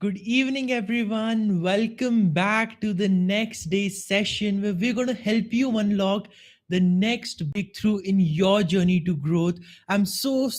Good evening, everyone. Welcome back to the next day's session where we're going to help you unlock the next breakthrough in your journey to growth. I'm so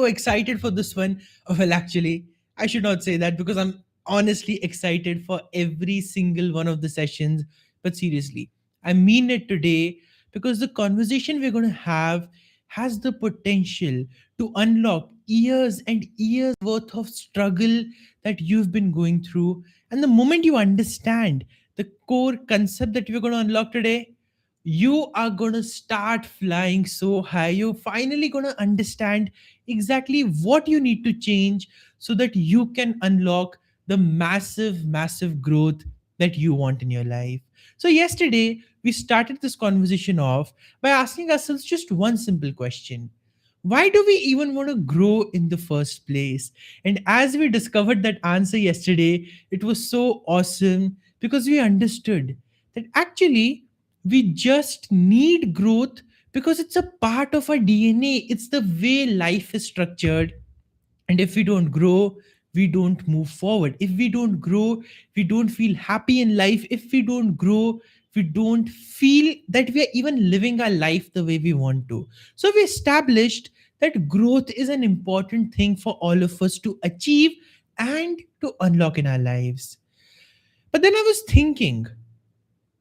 excited for this one. Well, actually, I should not say that because I'm honestly excited for every single one of the sessions. But seriously, I mean it today because the conversation we're going to have has the potential to unlock years and years worth of struggle that you've been going through. And the moment you understand the core concept that we're going to unlock today, you are going to start flying so high. You're finally going to understand exactly what you need to change so that you can unlock the massive growth that you want in your life. So, yesterday, we started this conversation off by asking ourselves just one simple question: why do we even want to grow in the first place? And as we discovered that answer yesterday, it was so awesome because we understood that actually we just need growth because it's a part of our DNA. It's the way life is structured, and if we don't grow, we don't move forward. If we don't grow, we don't feel happy in life. If we don't grow, we don't feel that we are even living our life the way we want to. So we established that growth is an important thing for all of us to achieve and to unlock in our lives. But then I was thinking,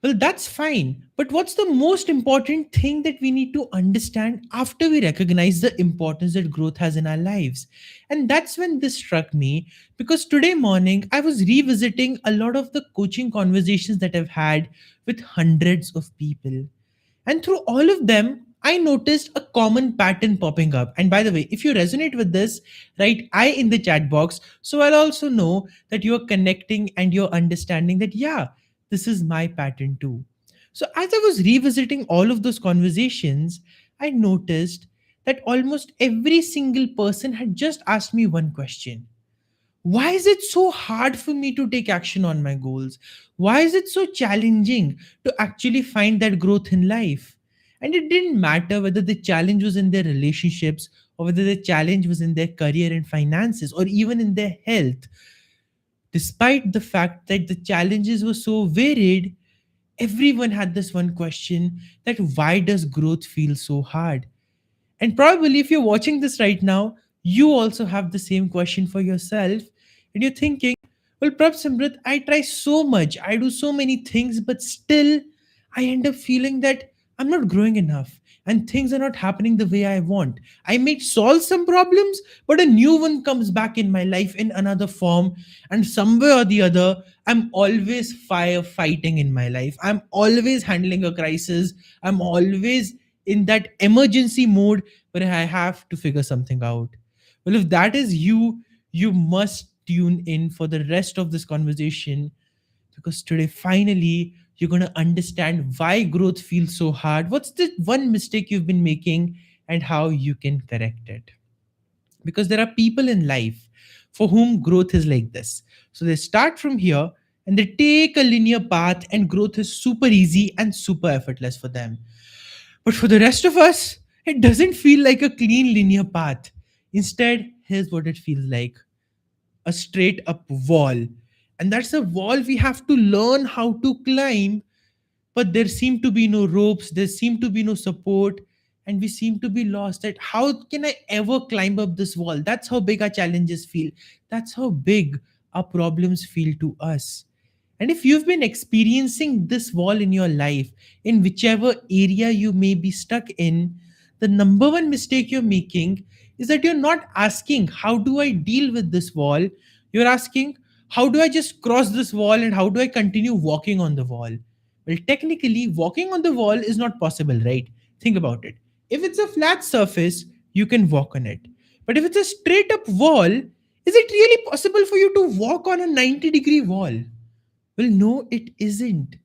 well, that's fine. But what's the most important thing that we need to understand after we recognize the importance that growth has in our lives? And that's when this struck me because today morning I was revisiting a lot of the coaching conversations that I've had with hundreds of people. And through all of them, I noticed a common pattern popping up. And by the way, if you resonate with this, write I in the chat box. So I'll also know that you're connecting and you're understanding that, yeah, this is my pattern too. So as I was revisiting all of those conversations, I noticed that almost every single person had just asked me one question: why is it so hard for me to take action on my goals? Why is it so challenging to actually find that growth in life? And it didn't matter whether the challenge was in their relationships or whether the challenge was in their career and finances or even in their health. Despite the fact that the challenges were so varied, everyone had this one question: that why does growth feel so hard? And probably if you're watching this right now, you also have the same question for yourself. And you're thinking, well, Prabhsimrat, I try so much, I do so many things, but still I end up feeling that I'm not growing enough and things are not happening the way I want. I may solve some problems, but a new one comes back in my life in another form. And somewhere or the other, I'm always firefighting in my life. I'm always handling a crisis. I'm always in that emergency mode where I have to figure something out. Well, if that is you, you must tune in for the rest of this conversation because today, finally, you're going to understand why growth feels so hard, what's the one mistake you've been making, and how you can correct it. Because there are people in life for whom growth is like this. So they start from here and they take a linear path, and growth is super easy and super effortless for them. But for the rest of us, it doesn't feel like a clean linear path. Instead, here's what it feels like: a straight up wall. And that's a wall we have to learn how to climb, but there seem to be no ropes, there seem to be no support, and we seem to be lost. That how can I ever climb up this wall? That's how big our challenges feel. That's how big our problems feel to us. And if you've been experiencing this wall in your life, in whichever area you may be stuck in, the number one mistake you're making is that you're not asking, how do I deal with this wall? You're asking, how do I just cross this wall and how do I continue walking on the wall? Well, technically, walking on the wall is not possible, right? Think about it. If it's a flat surface, you can walk on it. But if it's a straight up wall, is it really possible for you to walk on a 90-degree wall? Well, no, it isn't.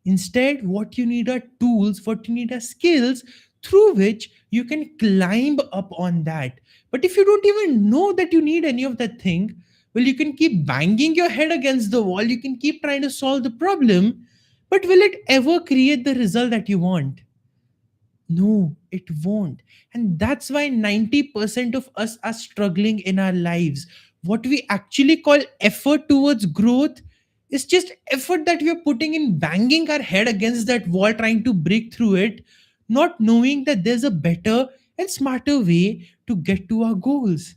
Instead, what you need are tools, what you need are skills through which you can climb up on that. But if you don't even know that you need any of that thing, well, you can keep banging your head against the wall, you can keep trying to solve the problem, but will it ever create the result that you want? No, it won't. And that's why 90% of us are struggling in our lives. what we actually call effort towards growth is just effort that we are putting in banging our head against that wall trying to break through it, not knowing that there's a better and smarter way to get to our goals.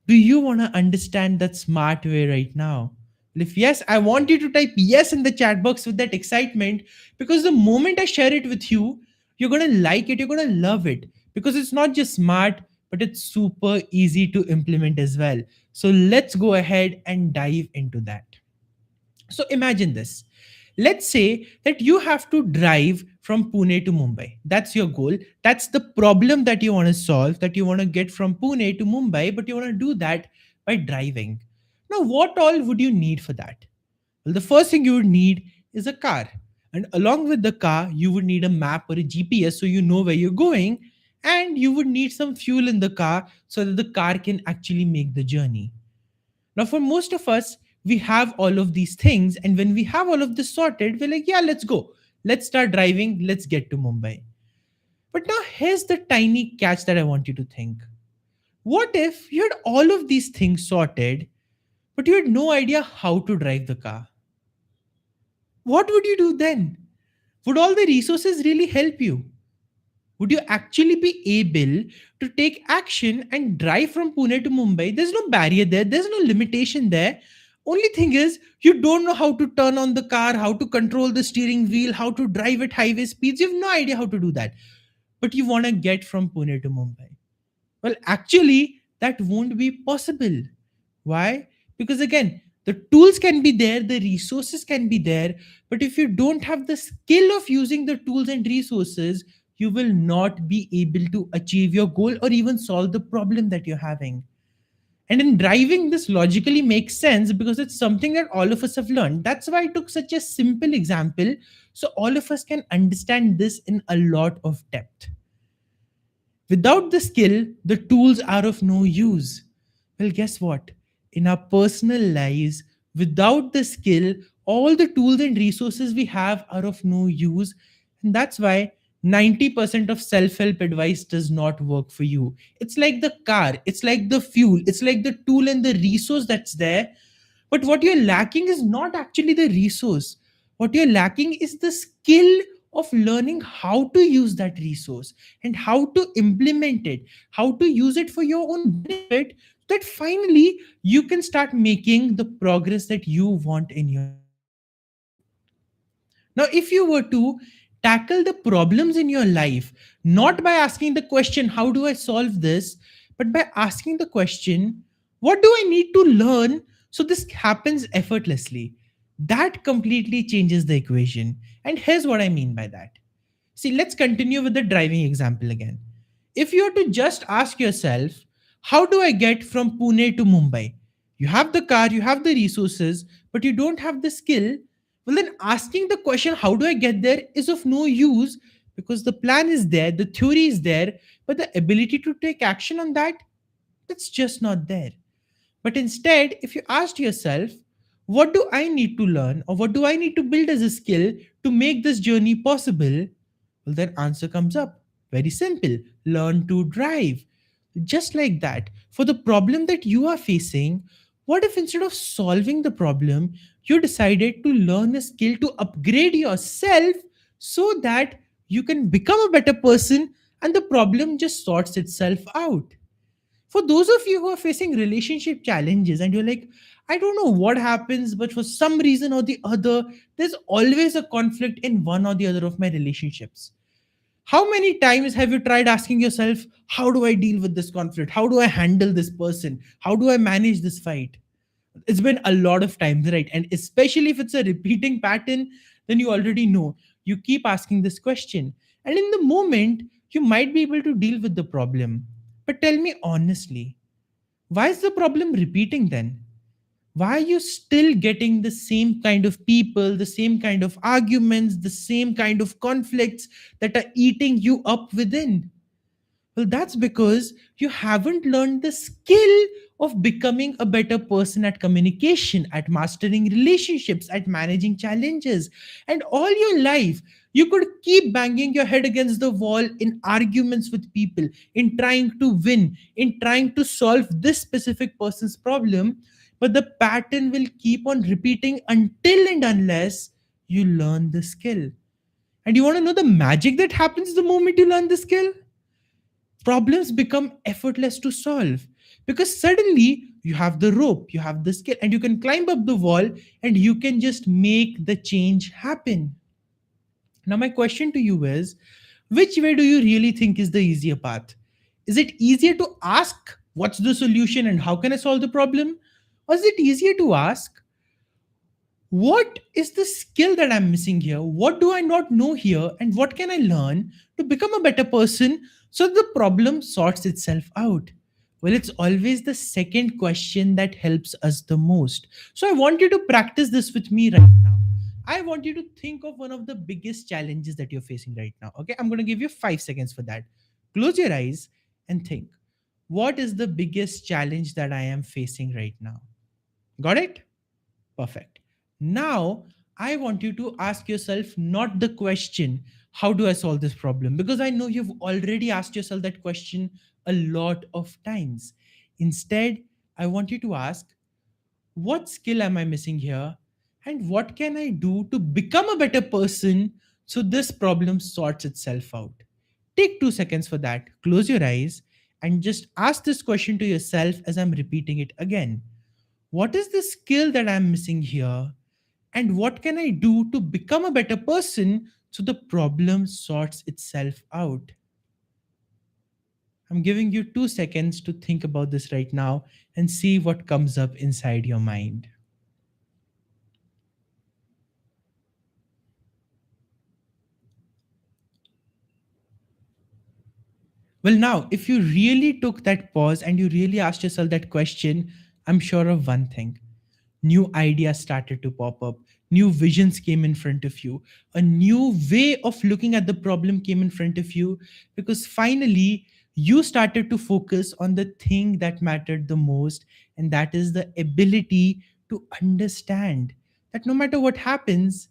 Do you want to understand that smart way right now? Well, if yes, I want you to type yes in the chat box with that excitement, because the moment I share it with you, you're going to like it, you're going to love it, because it's not just smart, but it's super easy to implement as well. So let's go ahead and dive into that. So imagine this. Let's say that you have to drive from Pune to Mumbai. That's your goal. That's the problem that you want to solve, that you want to get from Pune to Mumbai, but you want to do that by driving. Now, what all would you need for that? Well, the first thing you would need is a car. And along with the car, you would need a map or a GPS so you know where you're going. And you would need some fuel in the car so that the car can actually make the journey. Now, for most of us, we have all of these things. And when we have all of this sorted, we're like, yeah, let's go. Let's start driving. Let's get to Mumbai. But now, here's the tiny catch that I want you to think. What if you had all of these things sorted, but you had no idea how to drive the car? What would you do then? Would all the resources really help you? Would you actually be able to take action and drive from Pune to Mumbai? There's no barrier there, there's no limitation there. Only thing is, you don't know how to turn on the car, how to control the steering wheel, how to drive at highway speeds. You have no idea how to do that. But you want to get from Pune to Mumbai. Well, actually, that won't be possible. Why? Because again, the tools can be there, the resources can be there, but if you don't have the skill of using the tools and resources, you will not be able to achieve your goal or even solve the problem that you're having. And in driving, this logically makes sense because it's something that all of us have learned. That's why I took such a simple example so all of us can understand this in a lot of depth. Without the skill, the tools are of no use. Well, guess what? In our personal lives, without the skill, all the tools and resources we have are of no use. And that's why 90% of self help advice does not work for you. It's like the car, it's like the fuel, it's like the tool and the resource that's there. But what you're lacking is not actually the resource. What you're lacking is the skill of learning how to use that resource and how to implement it, how to use it for your own benefit, that finally you can start making the progress that you want in your life. Now, if you were to tackle the problems in your life, not by asking the question, how do I solve this, but by asking the question, what do I need to learn so this happens effortlessly? That completely changes the equation. And here's what I mean by that. See, let's continue with the driving example again. If you were to just ask yourself, how do I get from Pune to Mumbai? You have the car, you have the resources, but you don't have the skill. Well, then asking the question, how do I get there, is of no use because the plan is there, the theory is there, but the ability to take action on that, that's just not there. But instead, if you asked yourself, what do I need to learn or what do I need to build as a skill to make this journey possible? Well, then answer comes up. Very simple. Learn to drive. Just like that. For the problem that you are facing, what if instead of solving the problem, you decided to learn a skill to upgrade yourself so that you can become a better person and the problem just sorts itself out? For those of you who are facing relationship challenges and you're like, I don't know what happens, but for some reason or the other, there's always a conflict in one or the other of my relationships. How many times have you tried asking yourself, how do I deal with this conflict? How do I handle this person? How do I manage this fight? It's been a lot of times, right? And especially if it's a repeating pattern, then you already know. You keep asking this question. And in the moment, you might be able to deal with the problem. But tell me honestly, why is the problem repeating then? Why are you still getting the same kind of people, the same kind of arguments, the same kind of conflicts that are eating you up within? Well, that's because you haven't learned the skill of becoming a better person at communication, at mastering relationships, at managing challenges. And all your life, you could keep banging your head against the wall in arguments with people, in trying to win, in trying to solve this specific person's problem. But the pattern will keep on repeating until and unless you learn the skill. And you want to know the magic that happens the moment you learn the skill? Problems become effortless to solve because suddenly you have the rope, you have the skill, and you can climb up the wall and you can just make the change happen. Now, my question to you is, which way do you really think is the easier path? Is it easier to ask, what's the solution and how can I solve the problem? Or is it easier to ask, what is the skill that I'm missing here? What do I not know here? And what can I learn to become a better person so the problem sorts itself out? Well, it's always the second question that helps us the most. So I want you to practice this with me right now. I want you to think of one of the biggest challenges that you're facing right now. Okay, I'm going to give you 5 seconds for that. Close your eyes and think. What is the biggest challenge that I am facing right now? Got it? Perfect. Now, I want you to ask yourself not the question, how do I solve this problem? Because I know you've already asked yourself that question a lot of times. Instead, I want you to ask, what skill am I missing here? And what can I do to become a better person so this problem sorts itself out? Take 2 seconds for that. Close your eyes and just ask this question to yourself as I'm repeating it again. What is the skill that I'm missing here? And what can I do to become a better person so the problem sorts itself out? I'm giving you 2 seconds to think about this right now and see what comes up inside your mind. Well, now, if you really took that pause and you really asked yourself that question, I'm sure of one thing. New ideas started to pop up, new visions came in front of you, a new way of looking at the problem came in front of you, because finally you started to focus on the thing that mattered the most, and that is the ability to understand that no matter what happens,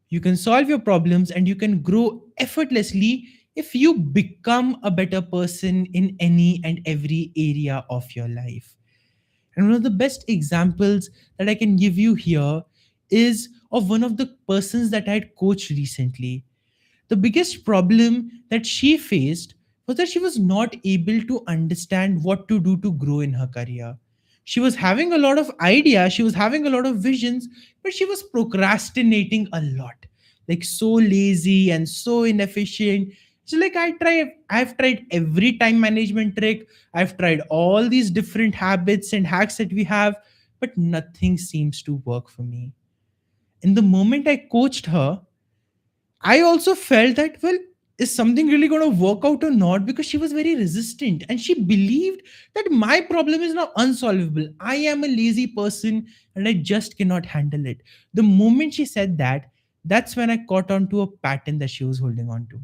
you can solve your problems and you can grow effortlessly if you become a better person in any and every area of your life. And one of the best examples that I can give you here is of one of the persons that I had coached recently. The biggest problem that she faced was that she was not able to understand what to do to grow in her career. She was having a lot of ideas, she was having a lot of visions, but she was procrastinating a lot. Like so lazy and so inefficient. So like I've tried every time management trick, I've tried all these different habits and hacks that we have, but nothing seems to work for me. In the moment I coached her, I also felt that, well, is something really going to work out or not? Because she was very resistant and she believed that my problem is now unsolvable. I am a lazy person and I just cannot handle it. The moment she said that, that's when I caught on to a pattern that she was holding on to.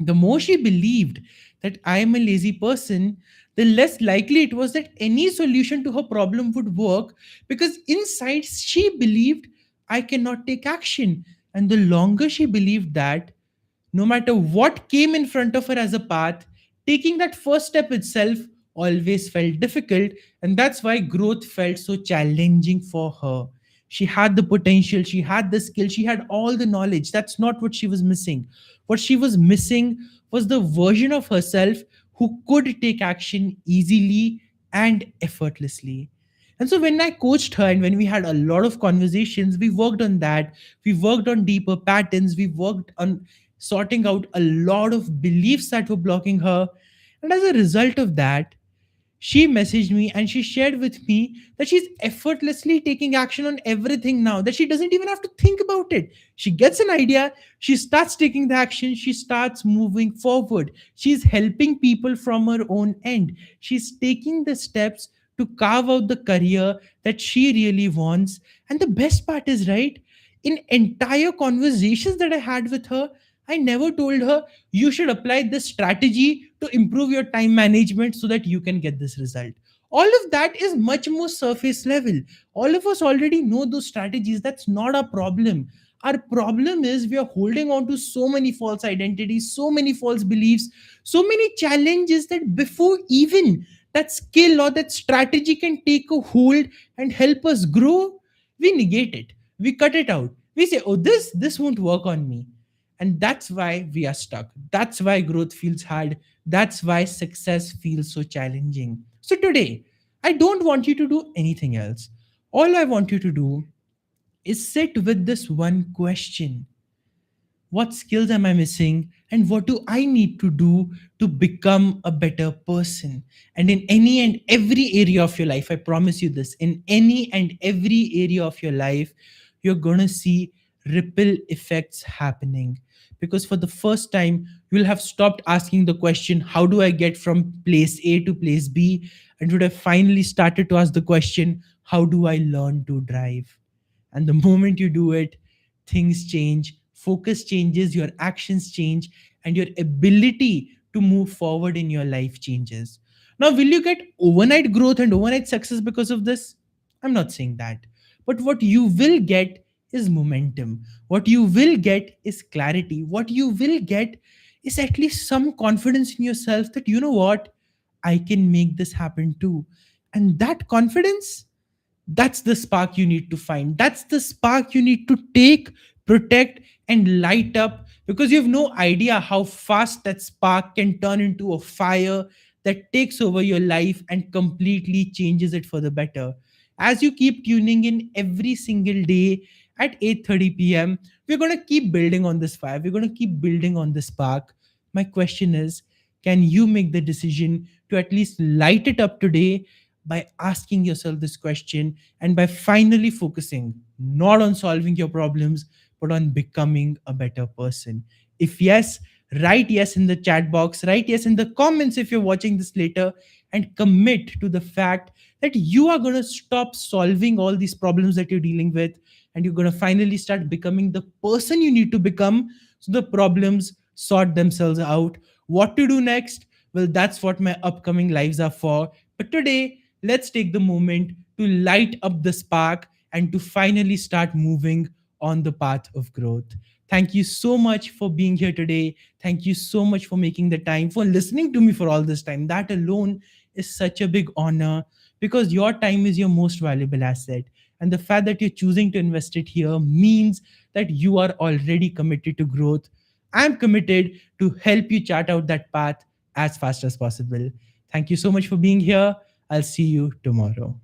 The more she believed that I am a lazy person, the less likely it was that any solution to her problem would work, because inside she believed I cannot take action. And the longer she believed that, no matter what came in front of her as a path, taking that first step itself always felt difficult. And that's why growth felt so challenging for her. She had the potential, she had the skill, she had all the knowledge. That's not what she was missing. What she was missing was the version of herself who could take action easily and effortlessly. And so when I coached her and when we had a lot of conversations, we worked on that. We worked on deeper patterns. We worked on sorting out a lot of beliefs that were blocking her. And as a result of that, she messaged me and she shared with me that she's effortlessly taking action on everything now, that she doesn't even have to think about it. She gets an idea, she starts taking the action, she starts moving forward. She's helping people from her own end. She's taking the steps to carve out the career that she really wants. And the best part is, right, in entire conversations that I had with her, I never told her you should apply this strategy to improve your time management so that you can get this result. All of that is much more surface level. All of us already know those strategies. That's not a problem. Our problem is we are holding on to so many false identities, so many false beliefs, so many challenges that before even that skill or that strategy can take a hold and help us grow, we negate it. We cut it out. We say, oh, this won't work on me. And that's why we are stuck. That's why growth feels hard. That's why success feels so challenging. So today, I don't want you to do anything else. All I want you to do is sit with this one question: what skills am I missing, and what do I need to do to become a better person? And in any and every area of your life, I promise you this, in any and every area of your life, you're going to see ripple effects happening. Because for the first time, you'll have stopped asking the question, how do I get from place A to place B? And would have finally started to ask the question, how do I learn to drive? And the moment you do it, things change, focus changes, your actions change, and your ability to move forward in your life changes. Now, will you get overnight growth and overnight success because of this? I'm not saying that. But what you will get is momentum. What you will get is clarity. What you will get is at least some confidence in yourself that, you know what, I can make this happen too. And that confidence, that's the spark you need to find. That's the spark you need to take, protect, and light up, because you have no idea how fast that spark can turn into a fire that takes over your life and completely changes it for the better. As you keep tuning in every single day at 8:30 p.m., we're going to keep building on this fire. We're going to keep building on this spark. My question is, can you make the decision to at least light it up today by asking yourself this question and by finally focusing not on solving your problems but on becoming a better person? If yes, write yes in the chat box, write yes in the comments if you're watching this later, and commit to the fact that you are going to stop solving all these problems that you're dealing with, and you're going to finally start becoming the person you need to become so the problems sort themselves out. What to do next? Well, that's what my upcoming lives are for. But today, let's take the moment to light up the spark and to finally start moving on the path of growth. Thank you so much for being here today. Thank you so much for making the time, for listening to me for all this time. That alone is such a big honor, because your time is your most valuable asset. And the fact that you're choosing to invest it here means that you are already committed to growth. I'm committed to help you chart out that path as fast as possible. Thank you so much for being here. I'll see you tomorrow.